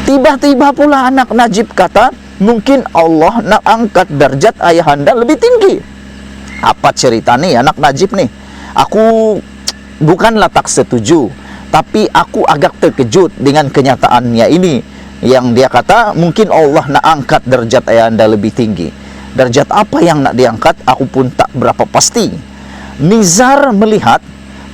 Tiba-tiba pula anak Najib kata, mungkin Allah nak angkat derajat ayahanda lebih tinggi. Apa cerita nih anak Najib nih? Aku bukanlah tak setuju, tapi aku agak terkejut dengan kenyataannya ini. Yang dia kata, mungkin Allah nak angkat derajat ayahanda lebih tinggi. Derajat apa yang nak diangkat, aku pun tak berapa pasti. Nizar melihat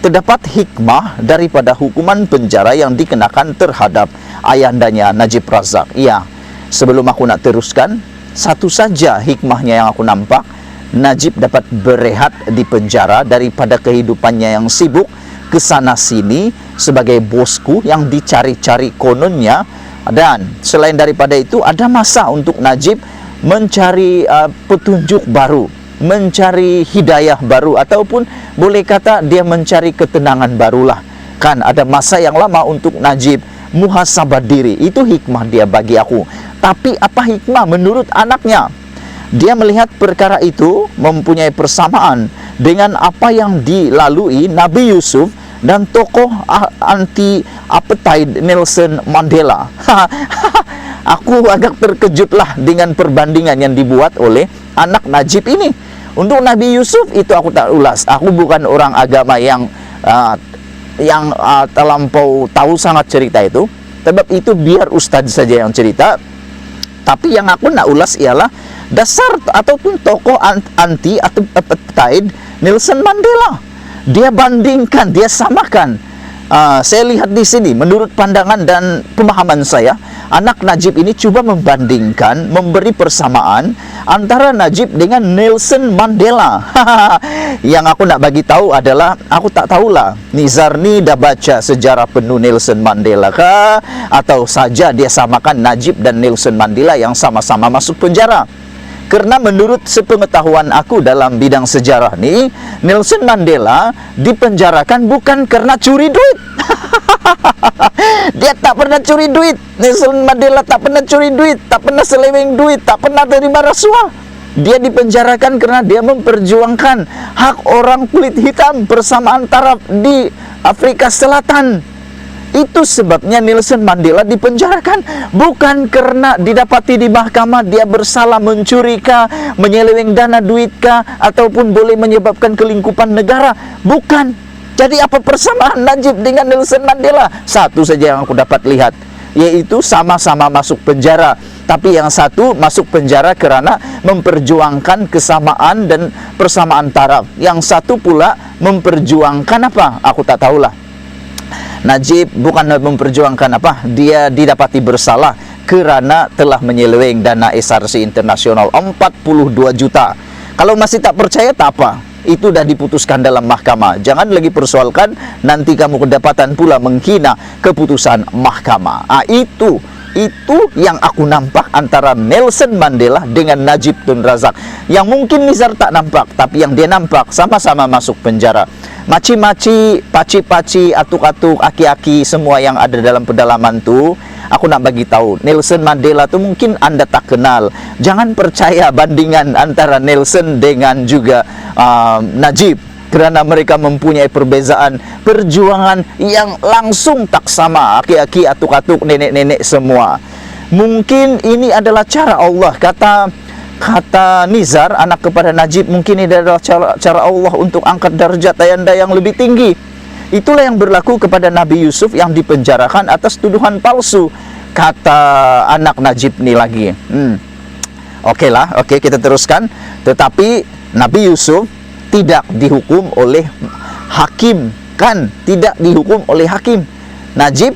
terdapat hikmah daripada hukuman penjara yang dikenakan terhadap ayandanya Najib Razak. Ya, sebelum aku nak teruskan, satu saja hikmahnya yang aku nampak. Najib dapat berehat di penjara daripada kehidupannya yang sibuk kesana sini sebagai bosku yang dicari-cari kononnya. Dan selain daripada itu, ada masa untuk Najib mencari petunjuk baru, mencari hidayah baru, ataupun boleh kata dia mencari ketenangan barulah. Kan ada masa yang lama untuk Najib muhasabah diri. Itu hikmah dia bagi aku. Tapi apa hikmah menurut anaknya? Dia melihat perkara itu mempunyai persamaan dengan apa yang dilalui Nabi Yusuf dan tokoh anti apartheid Nelson Mandela. Aku agak terkejutlah dengan perbandingan yang dibuat oleh anak Najib ini. Untuk Nabi Yusuf itu aku tak ulas. Aku bukan orang agama yang terlampau tahu sangat cerita itu. Sebab itu biar ustadz saja yang cerita. Tapi yang aku nak ulas ialah dasar ataupun tokoh anti atau apartheid Nelson Mandela. Dia bandingkan, dia samakan. Saya lihat di sini, menurut pandangan dan pemahaman saya, anak Najib ini cuba membandingkan, memberi persamaan antara Najib dengan Nelson Mandela. Yang aku nak bagi tahu adalah, aku tak tahulah Nizar ni dah baca sejarah penuh Nelson Mandela kah, atau saja dia samakan Najib dan Nelson Mandela yang sama-sama masuk penjara. Karena menurut sepengetahuan aku dalam bidang sejarah ni, Nelson Mandela dipenjarakan bukan karena curi duit. Dia tak pernah curi duit. Nelson Mandela tak pernah curi duit, tak pernah seleweng duit, tak pernah terima rasuah. Dia dipenjarakan karena dia memperjuangkan hak orang kulit hitam persamaan taraf di Afrika Selatan. Itu sebabnya Nelson Mandela dipenjarakan, bukan karena didapati di mahkamah dia bersalah mencuri kah, menyeleweng dana duit kah, ataupun boleh menyebabkan kelingkupan negara. Bukan. Jadi apa persamaan Najib dengan Nelson Mandela? Satu saja yang aku dapat lihat, yaitu sama-sama masuk penjara. Tapi yang satu masuk penjara kerana memperjuangkan kesamaan dan persamaan taraf. Yang satu pula memperjuangkan apa? Aku tak tahulah. Najib bukan memperjuangkan apa, dia didapati bersalah kerana telah menyeleweng dana SRC internasional 42 juta. Kalau masih tak percaya tak apa, itu dah diputuskan dalam mahkamah. Jangan lagi persoalkan, nanti kamu kedapatan pula menghina keputusan mahkamah. Itu yang aku nampak antara Nelson Mandela dengan Najib Tun Razak. Yang mungkin Nizar tak nampak, tapi yang dia nampak sama-sama masuk penjara. Maci-maci, paci-paci, atuk-atuk, aki-aki, semua yang ada dalam pedalaman tu, aku nak bagi tahu, Nelson Mandela tu mungkin anda tak kenal. Jangan percaya bandingan antara Nelson dengan juga Najib, kerana mereka mempunyai perbezaan perjuangan yang langsung tak sama. Aki-aki, atuk-atuk, nenek-nenek semua. Mungkin ini adalah cara Allah, kata Nizar, anak kepada Najib, mungkin ini adalah cara Allah untuk angkat darjat ayanda yang lebih tinggi. Itulah yang berlaku kepada Nabi Yusuf yang dipenjarakan atas tuduhan palsu, kata anak Najib ni lagi. Okey, kita teruskan. Tetapi Nabi Yusuf tidak dihukum oleh hakim, kan? Tidak dihukum oleh hakim. Najib,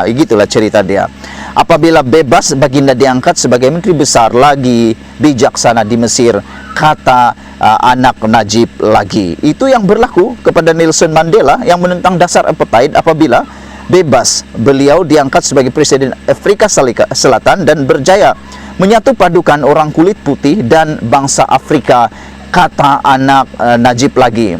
begitulah cerita dia. Apabila bebas, baginda diangkat sebagai menteri besar lagi bijaksana di Mesir, kata anak Najib lagi. Itu yang berlaku kepada Nelson Mandela yang menentang dasar apartheid. Apabila bebas, beliau diangkat sebagai presiden Afrika Selatan dan berjaya menyatu padukan orang kulit putih dan bangsa Afrika, kata anak Najib lagi.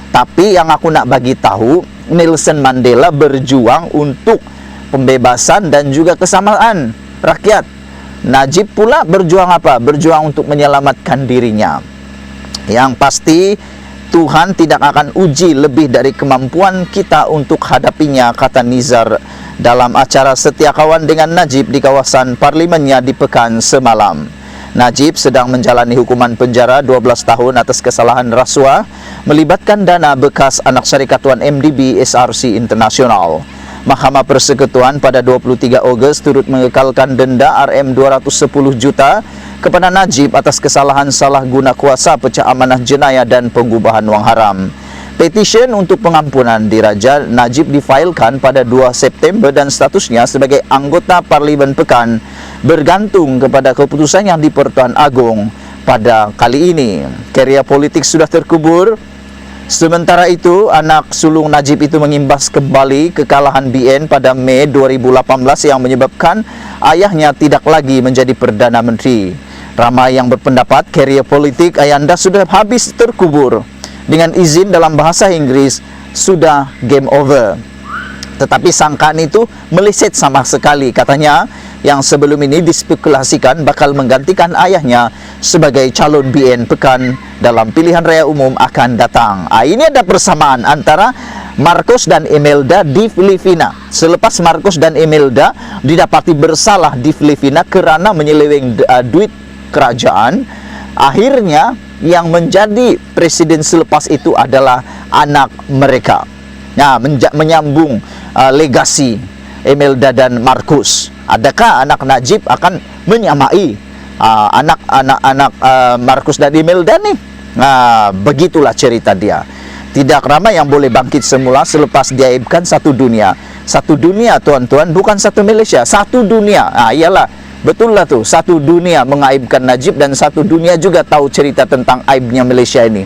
Tapi yang aku nak bagi tahu, Nelson Mandela berjuang untuk pembebasan dan juga kesamaan rakyat. Najib pula berjuang apa? Berjuang untuk menyelamatkan dirinya. Yang pasti Tuhan tidak akan uji lebih dari kemampuan kita untuk hadapinya, kata Nizar dalam acara Setia Kawan dengan Najib di kawasan parlimennya di Pekan semalam. Najib sedang menjalani hukuman penjara 12 tahun atas kesalahan rasuah melibatkan dana bekas anak syarikat Tuan MDB SRC Internasional. Mahkamah Persekutuan pada 23 Ogos turut mengekalkan denda Rm210 juta kepada Najib atas kesalahan salah guna kuasa, pecah amanah jenayah dan pengubahan wang haram. Petisyen untuk pengampunan diraja Najib difailkan pada 2 September dan statusnya sebagai anggota Parlimen Pekan bergantung kepada keputusan yang di Pertuan Agong pada kali ini. Karier politik sudah terkubur. Sementara itu, anak sulung Najib itu mengimbas kembali kekalahan BN pada Mei 2018 yang menyebabkan ayahnya tidak lagi menjadi Perdana Menteri. Ramai yang berpendapat karier politik ayahanda sudah habis terkubur. Dengan izin dalam bahasa Inggris, sudah game over. Tetapi sangkaan itu meleset sama sekali. Katanya, yang sebelum ini dispekulasikan bakal menggantikan ayahnya sebagai calon BN Pekan dalam pilihan raya umum akan datang. Ini ada persamaan antara Marcos dan Imelda di Filipina. Selepas Marcos dan Imelda didapati bersalah di Filipina kerana menyeleweng duit kerajaan, akhirnya yang menjadi presiden selepas itu adalah anak mereka. Nah, menyambung legasi Imelda dan Marcos. Adakah anak Najib akan menyamai anak-anak Marcos dan Imelda nih? Nah, begitulah cerita dia. Tidak ramai yang boleh bangkit semula selepas diaibkan satu dunia. Satu dunia, tuan-tuan, bukan satu Malaysia, satu dunia. Iyalah, betul lah tuh, satu dunia mengaibkan Najib dan satu dunia juga tahu cerita tentang aibnya Malaysia ini.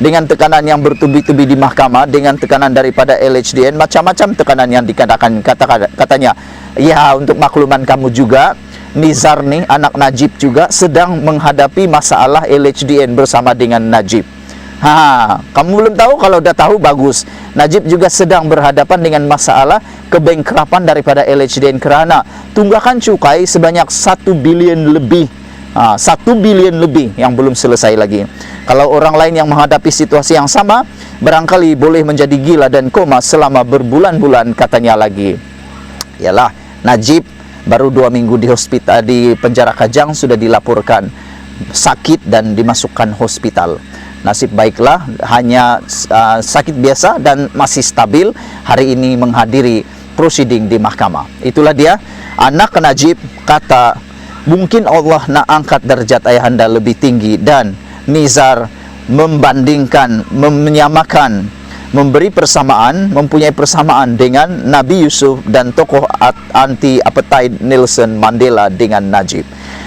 Dengan tekanan yang bertubi-tubi di mahkamah, dengan tekanan daripada LHDN, macam-macam tekanan yang dikatakan katanya. Ya, untuk makluman kamu juga, Nizar nih, anak Najib juga sedang menghadapi masalah LHDN bersama dengan Najib. Kamu belum tahu? Kalau udah tahu, bagus. Najib juga sedang berhadapan dengan masalah kebengkrapan daripada LHDN kerana tunggakan cukai sebanyak 1 bilion lebih. 1 bilion lebih yang belum selesai lagi. Kalau orang lain yang menghadapi situasi yang sama, barangkali boleh menjadi gila dan koma selama berbulan-bulan, katanya lagi. Yalah, Najib baru 2 minggu di hospital di penjara Kajang sudah dilaporkan sakit dan dimasukkan hospital. Nasib baiklah, hanya sakit biasa dan masih stabil. Hari ini menghadiri proceeding di mahkamah. Itulah dia, anak Najib kata, mungkin Allah nak angkat derajat ayahanda lebih tinggi. Dan Nizar membandingkan, menyamakan, memberi persamaan, mempunyai persamaan dengan Nabi Yusuf dan tokoh anti-apartheid Nelson Mandela dengan Najib.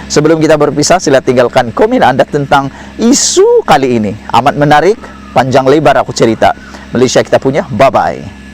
Sebelum kita berpisah, sila tinggalkan komen anda tentang isu kali ini. Amat menarik, panjang lebar aku cerita. Malaysia kita punya, bye-bye.